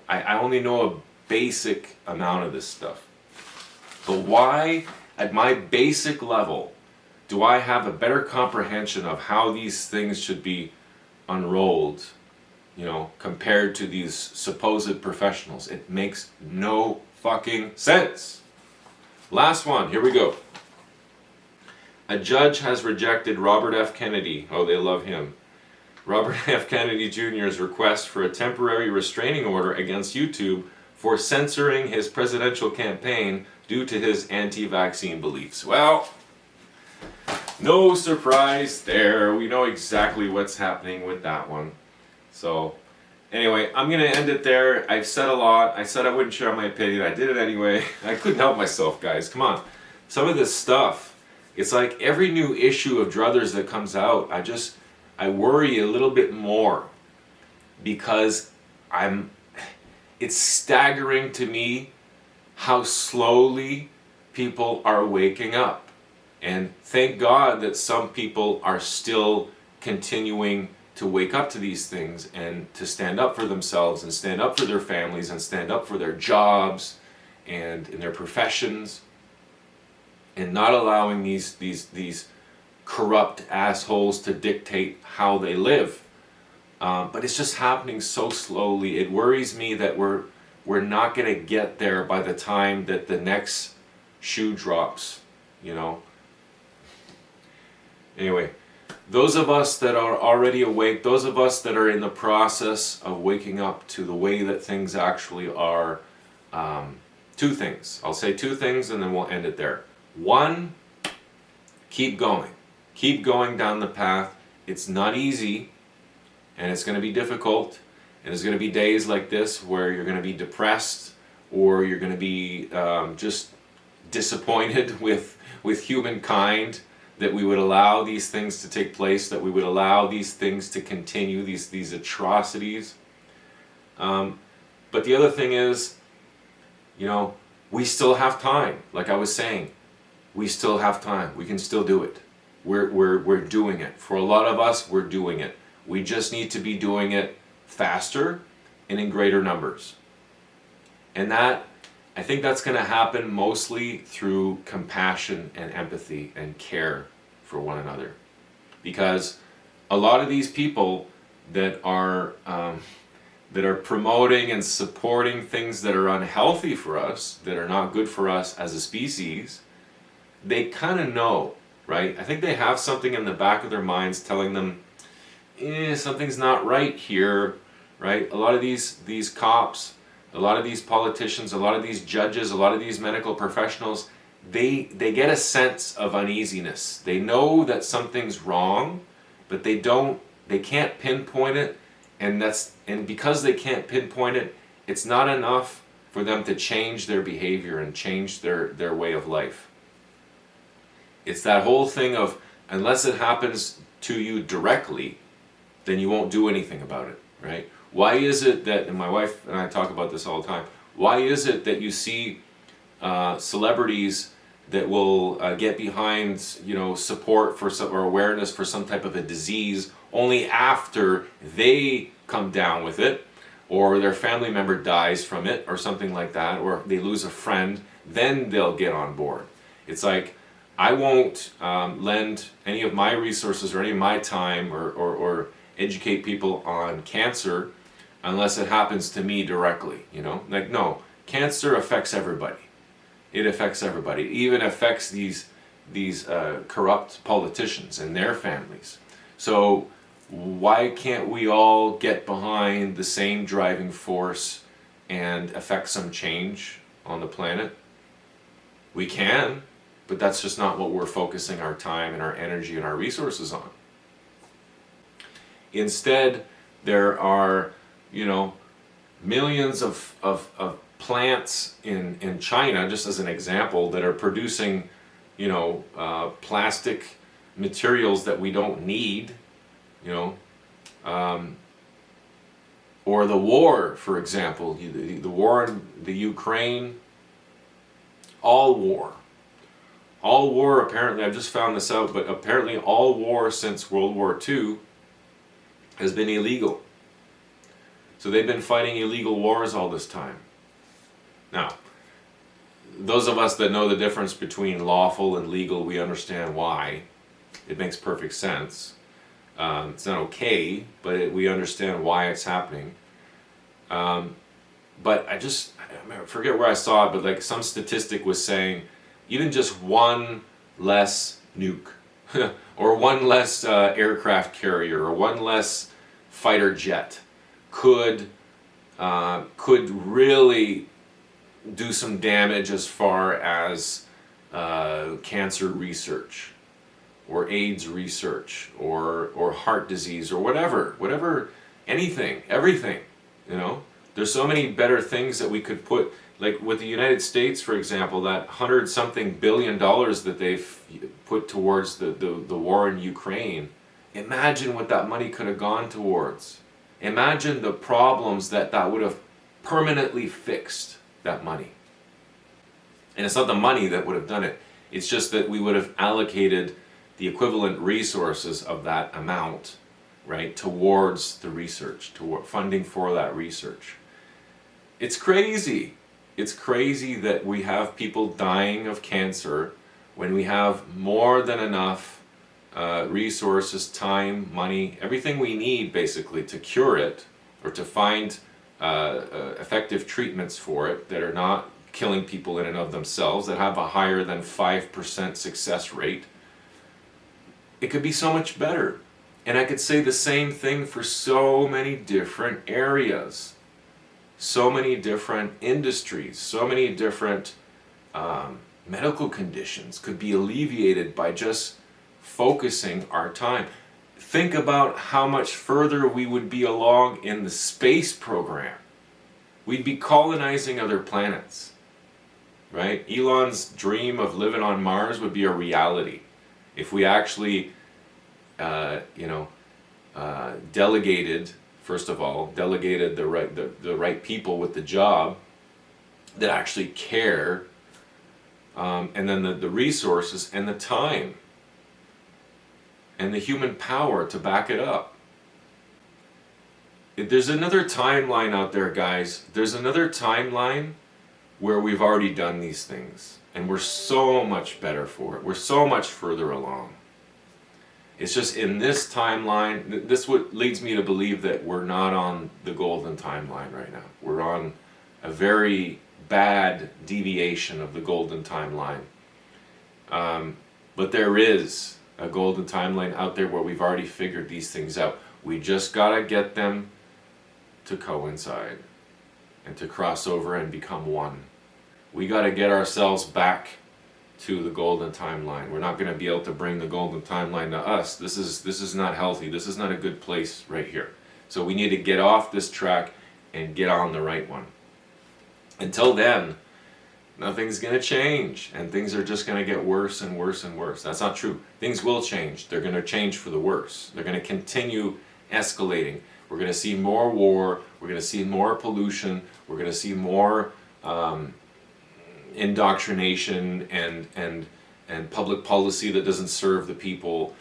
[SPEAKER 1] I only know a basic amount of this stuff. But why, at my basic level, do I have a better comprehension of how these things should be unrolled, compared to these supposed professionals? It makes no fucking sense. Last one, here we go. A judge has rejected Robert F. Kennedy, oh they love him, Robert F. Kennedy Jr.'s request for a temporary restraining order against YouTube for censoring his presidential campaign due to his anti-vaccine beliefs. Well, no surprise there. We know exactly what's happening with that one. So, anyway, I'm going to end it there. I've said a lot. I said I wouldn't share my opinion. I did it anyway. I couldn't help myself, guys. Come on. Some of this stuff, it's like every new issue of Druthers that comes out, I worry a little bit more because it's staggering to me how slowly people are waking up. And thank God that some people are still continuing to wake up to these things and to stand up for themselves and stand up for their families and stand up for their jobs and in their professions, and not allowing these corrupt assholes to dictate how they live. But it's just happening so slowly. It worries me that we're not going to get there by the time that the next shoe drops, you know. Anyway, those of us that are already awake, those of us that are in the process of waking up to the way that things actually are, two things. I'll say two things and then we'll end it there. One, keep going. Keep going down the path. It's not easy, and it's going to be difficult, and there's going to be days like this where you're going to be depressed, or you're going to be just disappointed with humankind, that we would allow these things to take place, that we would allow these things to continue, these atrocities. But the other thing is, you know, we still have time. Like I was saying, we still have time. We can still do it. We're doing it. For a lot of us, we're doing it. We just need to be doing it faster and in greater numbers. And that, I think that's going to happen mostly through compassion and empathy and care for one another. Because a lot of these people that are promoting and supporting things that are unhealthy for us, that are not good for us as a species, they kind of know, right? I think they have something in the back of their minds telling them, something's not right here, right? A lot of these cops, a lot of these politicians, a lot of these judges, a lot of these medical professionals, they get a sense of uneasiness. They know that something's wrong, but they can't pinpoint it, and because they can't pinpoint it, it's not enough for them to change their behavior and change their way of life. It's that whole thing of, unless it happens to you directly, then you won't do anything about it, right? Why is it that, and my wife and I talk about this all the time, why is it that you see celebrities that will get behind, support for some, or awareness for some type of a disease only after they come down with it, or their family member dies from it, or something like that, or they lose a friend, then they'll get on board. It's like, I won't lend any of my resources or any of my time or educate people on cancer unless it happens to me directly, Like, no, cancer affects everybody. It affects everybody. It even affects these corrupt politicians and their families. So why can't we all get behind the same driving force and affect some change on the planet? We can, but that's just not what we're focusing our time and our energy and our resources on. Instead, there are, millions of plants in China, just as an example, that are producing, plastic materials that we don't need, or the war, for example, the war in the Ukraine, all war, apparently, I've just found this out, but apparently all war since World War II has been illegal. So they've been fighting illegal wars all this time. Now, those of us that know the difference between lawful and legal, we understand why. It makes perfect sense. It's not okay, but we understand why it's happening. But I forget where I saw it, but like some statistic was saying, even just one less nuke, or one less aircraft carrier, or one less fighter jet could really do some damage as far as cancer research, or AIDS research, or heart disease, or whatever, anything, everything, There's so many better things that we could put, like with the United States, for example, that $100-something billion that they've put towards the war in Ukraine. Imagine what that money could have gone towards. Imagine the problems that would have permanently fixed, that money. And it's not the money that would have done it. It's just that we would have allocated the equivalent resources of that amount, right, towards the research, toward funding for that research. It's crazy. It's crazy that we have people dying of cancer when we have more than enough resources, time, money, everything we need basically to cure it or to find effective treatments for it that are not killing people in and of themselves, that have a higher than 5% success rate. It could be so much better. And I could say the same thing for so many different areas, so many different industries, so many different medical conditions could be alleviated by just focusing our time. Think about how much further we would be along in the space program. We'd be colonizing other planets, right? Elon's dream of living on Mars would be a reality if we actually, delegated, first of all, delegated the right people with the job that actually care, and then the resources and the time and the human power to back it up. There's another timeline out there, guys. There's another timeline where we've already done these things and we're so much better for it. We're so much further along. It's just in this timeline, this what leads me to believe that we're not on the golden timeline right now. We're on a very bad deviation of the golden timeline. But there is a golden timeline out there where we've already figured these things out. We just gotta get them to coincide and to cross over and become one. We gotta get ourselves back to the golden timeline. We're not gonna be able to bring the golden timeline to us. This is not healthy. This is not a good place right here. So we need to get off this track and get on the right one. Until then, nothing's going to change, and things are just going to get worse and worse and worse. That's not true. Things will change. They're going to change for the worse. They're going to continue escalating. We're going to see more war. We're going to see more pollution. We're going to see more indoctrination and public policy that doesn't serve the people.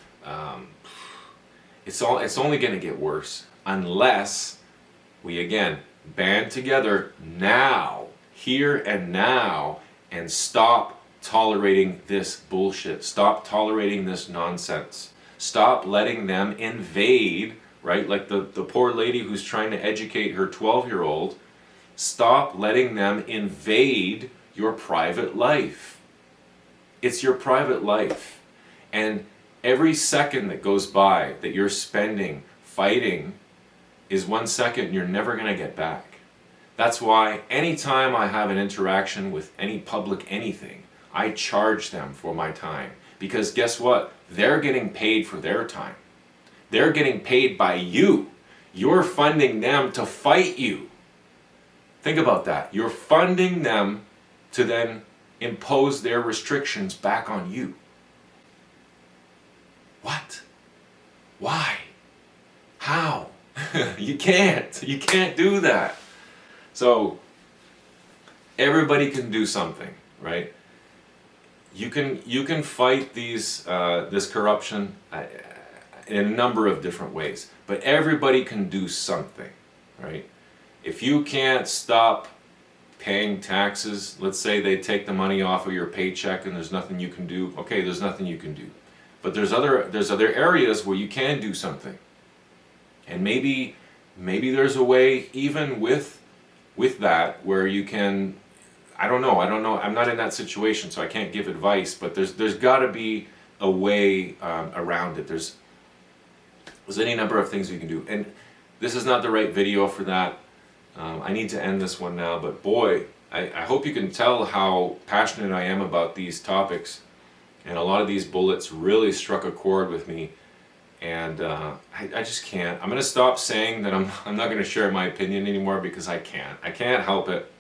[SPEAKER 1] It's only going to get worse unless we again band together now, here and now, and stop tolerating this bullshit. Stop tolerating this nonsense. Stop letting them invade, right? Like the poor lady who's trying to educate her 12-year-old. Stop letting them invade your private life. It's your private life. And every second that goes by that you're spending fighting is 1 second you're never going to get back. That's why anytime I have an interaction with any public anything, I charge them for my time. Because guess what? They're getting paid for their time. They're getting paid by you. You're funding them to fight you. Think about that. You're funding them to then impose their restrictions back on you. What? Why? How? You can't do that. So everybody can do something, right? You can fight this corruption in a number of different ways, but everybody can do something, right? If you can't stop paying taxes, let's say they take the money off of your paycheck and there's nothing you can do. Okay, there's nothing you can do, but there's other areas where you can do something. And maybe there's a way even with that where you can, I don't know, I'm not in that situation, so I can't give advice, but there's got to be a way around it. There's any number of things we can do, and this is not the right video for that. I need to end this one now, but boy, I hope you can tell how passionate I am about these topics, and a lot of these bullets really struck a chord with me. And I just can't. I'm going to stop saying that I'm not going to share my opinion anymore because I can't. I can't help it.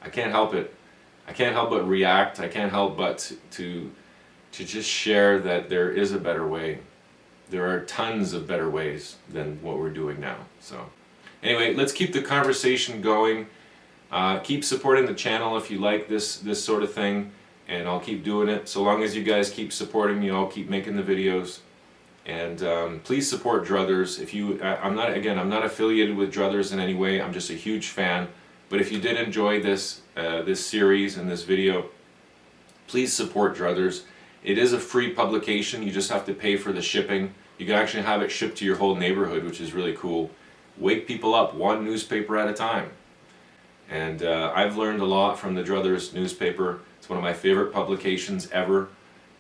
[SPEAKER 1] I can't help it. I can't help but react. I can't help but to just share that there is a better way. There are tons of better ways than what we're doing now. So Anyway, let's keep the conversation going. Keep supporting the channel if you like this sort of thing, and I'll keep doing it. So long as you guys keep supporting me, I'll keep making the videos. And please support Druthers. If you, I'm not affiliated with Druthers in any way. I'm just a huge fan. But if you did enjoy this this series and this video, please support Druthers. It is a free publication. You just have to pay for the shipping. You can actually have it shipped to your whole neighborhood, which is really cool. Wake people up one newspaper at a time. And I've learned a lot from the Druthers newspaper. It's one of my favorite publications ever.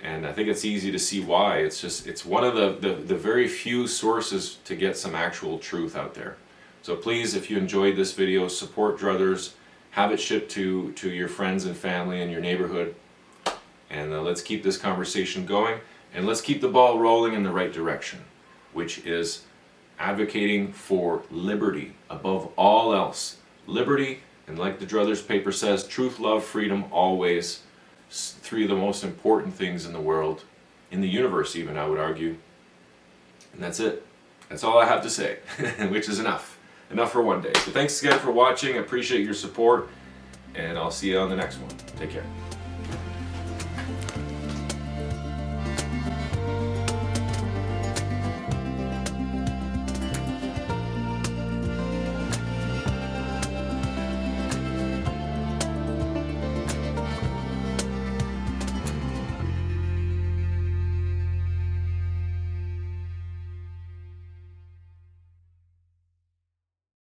[SPEAKER 1] And I think it's easy to see why. It's one of the very few sources to get some actual truth out there. So please, if you enjoyed this video, support Druthers. Have it shipped to your friends and family in your neighborhood. And let's keep this conversation going. And let's keep the ball rolling in the right direction, which is advocating for liberty above all else. Liberty, and like the Druthers paper says, truth, love, freedom, always. Three of the most important things in the world, in the universe even, I would argue. And that's it. That's all I have to say, which is enough. Enough for one day. So thanks again for watching. I appreciate your support, and I'll see you on the next one. Take care.